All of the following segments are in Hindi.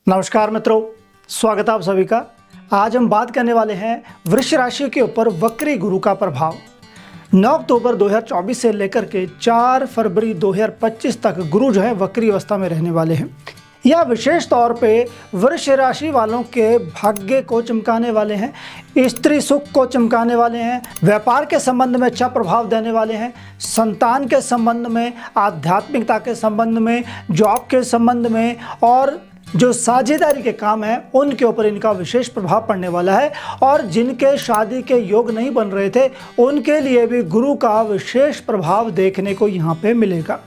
नमस्कार मित्रों, स्वागत है आप सभी का। आज हम बात करने वाले हैं वृष राशि के ऊपर वक्री गुरु का प्रभाव। 9 अक्टूबर 2024 से लेकर के 4 फरवरी 2025 तक गुरु जो है वक्री अवस्था में रहने वाले हैं। यह विशेष तौर पे वृष राशि वालों के भाग्य को चमकाने वाले हैं, स्त्री सुख को चमकाने वाले हैं, व्यापार के संबंध में अच्छा प्रभाव देने वाले हैं, संतान के संबंध में, आध्यात्मिकता के संबंध में, जॉब के संबंध में और जो साझेदारी के काम हैं उनके ऊपर इनका विशेष प्रभाव पड़ने वाला है। और जिनके शादी के योग नहीं बन रहे थे उनके लिए भी गुरु का विशेष प्रभाव देखने को यहाँ पे मिलेगा।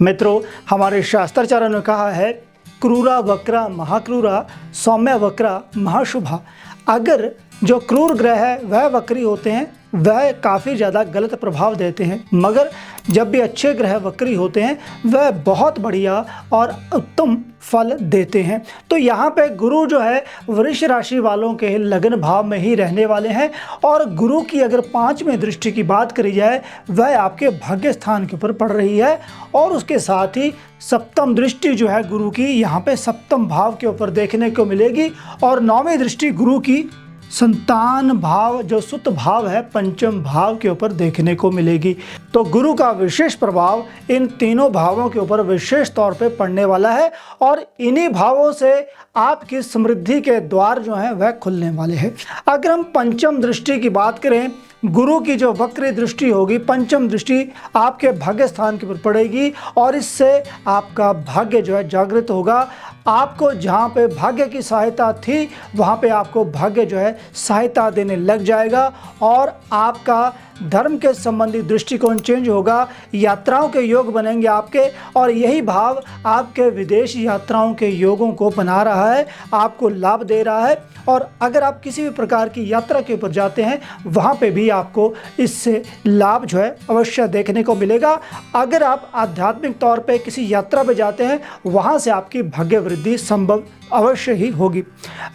मित्रों, हमारे शास्त्राचार्यों ने कहा है, क्रूरा वक्रा महाक्रूरा सौम्य वक्रा महाशुभा। अगर जो क्रूर ग्रह है वह वक्री होते हैं वह काफ़ी ज़्यादा गलत प्रभाव देते हैं, मगर जब भी अच्छे ग्रह वक्री होते हैं वह बहुत बढ़िया और उत्तम फल देते हैं। तो यहाँ पे गुरु जो है वृष राशि वालों के लगन भाव में ही रहने वाले हैं। और गुरु की अगर 5वें दृष्टि की बात करी जाए वह आपके भाग्य स्थान के ऊपर पड़ रही है। और उसके साथ ही 7वीं दृष्टि जो है गुरु की यहाँ पे 7वें भाव के ऊपर देखने को मिलेगी। और 9वीं दृष्टि गुरु की संतान भाव जो सुत भाव है 5वें भाव के ऊपर देखने को मिलेगी। तो गुरु का विशेष प्रभाव इन तीनों भावों के ऊपर विशेष तौर पे पड़ने वाला है। और इन्हीं भावों से आपकी समृद्धि के द्वार जो हैं वह खुलने वाले हैं। अगर हम 5वीं दृष्टि की बात करें, गुरु की जो वक्री दृष्टि होगी 5वीं दृष्टि आपके भाग्य स्थान के ऊपर पड़ेगी और इससे आपका भाग्य जो है जागृत होगा। आपको जहाँ पे भाग्य की सहायता थी वहाँ पे आपको भाग्य जो है सहायता देने लग जाएगा और आपका धर्म के संबंधी दृष्टिकोण चेंज होगा। यात्राओं के योग बनेंगे आपके और यही भाव आपके विदेश यात्राओं के योगों को बना रहा है, आपको लाभ दे रहा है। और अगर आप किसी भी प्रकार की यात्रा के ऊपर जाते हैं वहाँ पे भी आपको इससे लाभ जो है अवश्य देखने को मिलेगा। अगर आप आध्यात्मिक तौर पे किसी यात्रा पे जाते हैं वहाँ से आपकी भाग्य वृद्धि संभव अवश्य ही होगी।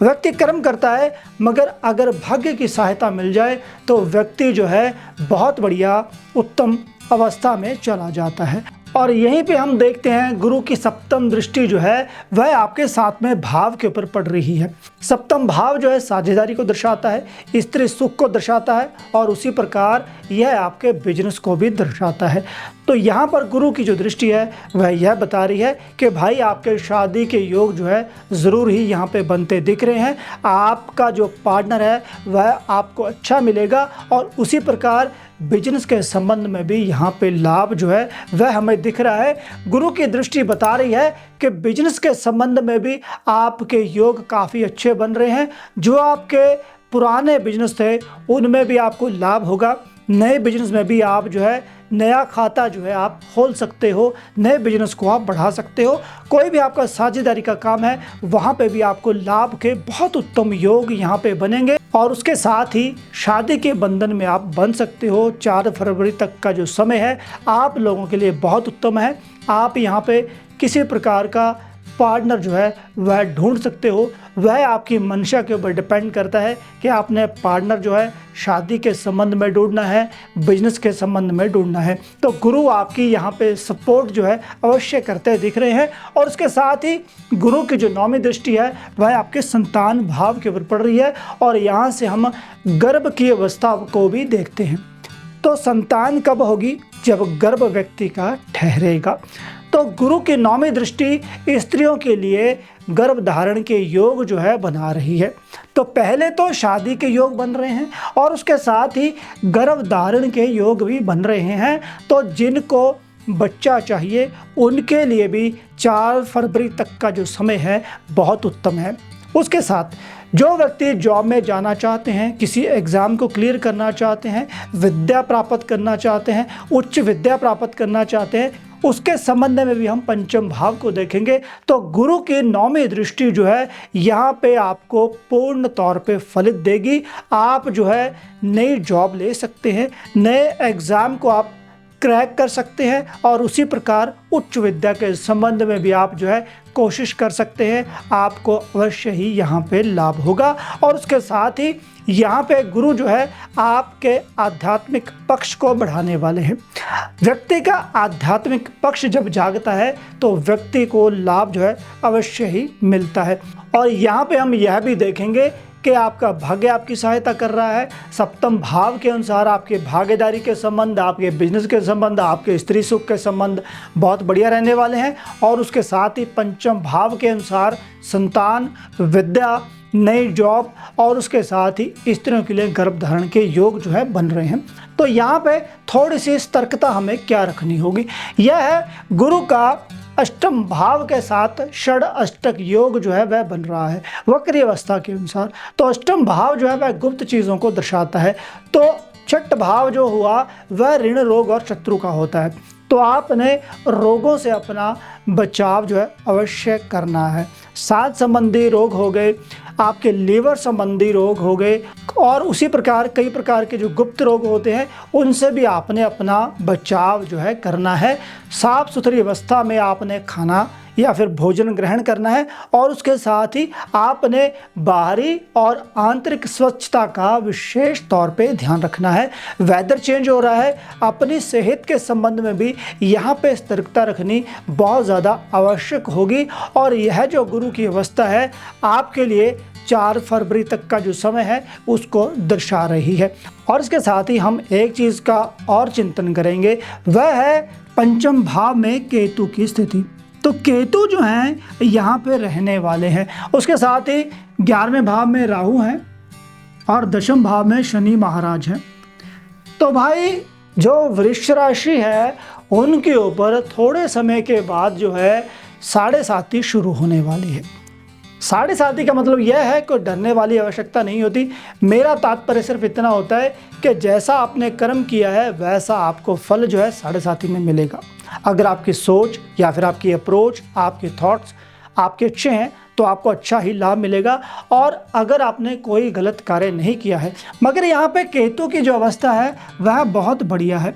व्यक्ति कर्म करता है मगर अगर भाग्य की सहायता मिल जाए तो व्यक्ति जो है बहुत बढ़िया उत्तम अवस्था में चला जाता है। और यहीं पे हम देखते हैं गुरु की 7वीं दृष्टि जो है वह आपके 7वें भाव के ऊपर पड़ रही है। 7वां भाव जो है साझेदारी को दर्शाता है, स्त्री सुख को दर्शाता है और उसी प्रकार यह आपके बिजनेस को भी दर्शाता है। तो यहाँ पर गुरु की जो दृष्टि है वह यह बता रही है कि भाई आपके शादी के योग जो है ज़रूर ही यहाँ पे बनते दिख रहे हैं। आपका जो पार्टनर है वह आपको अच्छा मिलेगा और उसी प्रकार बिजनेस के संबंध में भी यहाँ पे लाभ जो है वह हमें दिख रहा है। गुरु की दृष्टि बता रही है कि बिजनेस के संबंध में भी आपके योग काफ़ी अच्छे बन रहे हैं। जो आपके पुराने बिजनेस थे उनमें भी आपको लाभ होगा। नए बिजनेस में भी आप जो है नया खाता जो है आप खोल सकते हो, नए बिजनेस को आप बढ़ा सकते हो। कोई भी आपका साझेदारी का काम है वहाँ पे भी आपको लाभ के बहुत उत्तम योग यहाँ पे बनेंगे। और उसके साथ ही शादी के बंधन में आप बन सकते हो। 4 फरवरी तक का जो समय है आप लोगों के लिए बहुत उत्तम है। आप यहाँ पे किसी प्रकार का पार्टनर जो है वह ढूंढ सकते हो। वह आपकी मंशा के ऊपर डिपेंड करता है कि आपने पार्टनर जो है शादी के संबंध में ढूंढना है, बिजनेस के संबंध में ढूंढना है। तो गुरु आपकी यहाँ पे सपोर्ट जो है अवश्य करते दिख रहे हैं। और उसके साथ ही गुरु की जो 9वीं दृष्टि है वह आपके संतान भाव के ऊपर पड़ रही है और यहाँ से हम गर्भ की अवस्था को भी देखते हैं। तो संतान कब होगी? जब गर्भ व्यक्ति का ठहरेगा। तो गुरु की 9वीं दृष्टि स्त्रियों के लिए गर्भ धारण के योग जो है बना रही है। तो पहले तो शादी के योग बन रहे हैं और उसके साथ ही गर्भ धारण के योग भी बन रहे हैं। तो जिनको बच्चा चाहिए उनके लिए भी 4 फरवरी तक का जो समय है बहुत उत्तम है। उसके साथ जो व्यक्ति जॉब में जाना चाहते हैं, किसी एग्ज़ाम को क्लियर करना चाहते हैं, विद्या प्राप्त करना चाहते हैं, उच्च विद्या प्राप्त करना चाहते हैं, उसके संबंध में भी हम 5वें भाव को देखेंगे। तो गुरु की 9वीं दृष्टि जो है यहाँ पे आपको पूर्ण तौर पे फलित देगी। आप जो है नई जॉब ले सकते हैं, नए एग्ज़ाम को आप क्रैक कर सकते हैं और उसी प्रकार उच्च विद्या के संबंध में भी आप जो है कोशिश कर सकते हैं। आपको अवश्य ही यहाँ पे लाभ होगा। और उसके साथ ही यहाँ पे गुरु जो है आपके आध्यात्मिक पक्ष को बढ़ाने वाले हैं। व्यक्ति का आध्यात्मिक पक्ष जब जागता है तो व्यक्ति को लाभ जो है अवश्य ही मिलता है। और यहाँ पे हम यह भी देखेंगे कि आपका भाग्य आपकी सहायता कर रहा है। सप्तम भाव के अनुसार आपके भागीदारी के संबंध, आपके बिजनेस के संबंध, आपके स्त्री सुख के संबंध बहुत बढ़िया रहने वाले हैं। और उसके साथ ही पंचम भाव के अनुसार संतान, विद्या, नई जॉब और उसके साथ ही स्त्रियों के लिए गर्भ धारण के योग जो है बन रहे हैं। तो यहाँ पे थोड़ी सी सतर्कता हमें क्या रखनी होगी, यह है गुरु का अष्टम भाव के साथ षड अष्टक योग जो है वह बन रहा है वक्री अवस्था के अनुसार। तो अष्टम भाव जो है वह गुप्त चीज़ों को दर्शाता है। तो छठ भाव जो हुआ वह ऋण, रोग और शत्रु का होता है। तो आपने रोगों से अपना बचाव जो है अवश्य करना है। सांस संबंधी रोग हो गए, आपके लीवर संबंधी रोग हो गए और उसी प्रकार कई प्रकार के जो गुप्त रोग होते हैं उनसे भी आपने अपना बचाव जो है करना है। साफ सुथरी अवस्था में आपने खाना या फिर भोजन ग्रहण करना है। और उसके साथ ही आपने बाहरी और आंतरिक स्वच्छता का विशेष तौर पे ध्यान रखना है। वेदर चेंज हो रहा है, अपनी सेहत के संबंध में भी यहाँ पे सतर्कता रखनी बहुत ज़्यादा आवश्यक होगी। और यह जो गुरु की अवस्था है आपके लिए 4 फरवरी तक का जो समय है उसको दर्शा रही है। और इसके साथ ही हम एक चीज़ का और चिंतन करेंगे, वह है पंचम भाव में केतु की स्थिति। तो केतु जो हैं यहाँ पे रहने वाले हैं। उसके साथ ही 11वें भाव में राहु हैं और 10वें भाव में शनि महाराज हैं। तो भाई जो वृश्चिक राशि है उनके ऊपर थोड़े समय के बाद जो है 7.5 शुरू होने वाली है। 7.5 का मतलब यह है कि डरने वाली आवश्यकता नहीं होती। मेरा तात्पर्य सिर्फ इतना होता है कि जैसा आपने कर्म किया है वैसा आपको फल जो है 7.5 में मिलेगा। अगर आपकी सोच या फिर आपकी अप्रोच, आपके थॉट्स आपके अच्छे हैं तो आपको अच्छा ही लाभ मिलेगा। और अगर आपने कोई गलत कार्य नहीं किया है, मगर यहाँ पे केतु की जो अवस्था है वह बहुत बढ़िया है।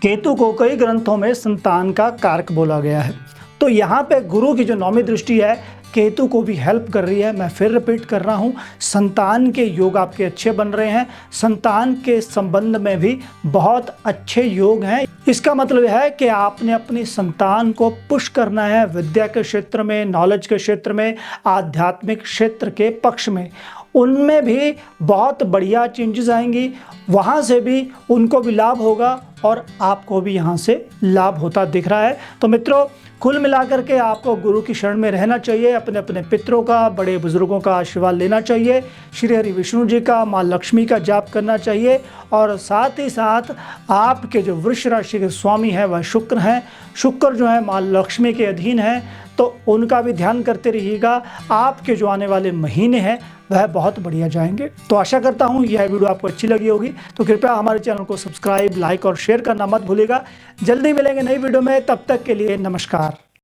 केतु को कई ग्रंथों में संतान का कारक बोला गया है। तो यहाँ पे गुरु की जो 9वीं दृष्टि है केतु को भी हेल्प कर रही है। मैं फिर रिपीट कर रहा हूँ, संतान के योग आपके अच्छे बन रहे हैं। संतान के संबंध में भी बहुत अच्छे योग हैं। इसका मतलब है कि आपने अपनी संतान को पुश करना है विद्या के क्षेत्र में, नॉलेज के क्षेत्र में, आध्यात्मिक क्षेत्र के पक्ष में। उनमें भी बहुत बढ़िया चेंजेस आएंगी, वहाँ से भी उनको भी लाभ होगा और आपको भी यहाँ से लाभ होता दिख रहा है। तो मित्रों, कुल मिलाकर के आपको गुरु की शरण में रहना चाहिए, अपने अपने पितरों का, बड़े बुजुर्गों का आशीर्वाद लेना चाहिए, श्री हरि विष्णु जी का, माँ लक्ष्मी का जाप करना चाहिए। और साथ ही साथ आपके जो वृश्चिक राशि के स्वामी हैं वह शुक्र हैं। शुक्र जो है माँ लक्ष्मी के अधीन है, तो उनका भी ध्यान करते रहिएगा। आपके जो आने वाले महीने हैं वह बहुत बढ़िया जाएंगे। तो आशा करता हूँ यह वीडियो आपको अच्छी लगी होगी। तो कृपया हमारे चैनल को सब्सक्राइब, लाइक और शेयर करना मत भूलिएगा। जल्दी मिलेंगे नई वीडियो में, तब तक के लिए नमस्कार।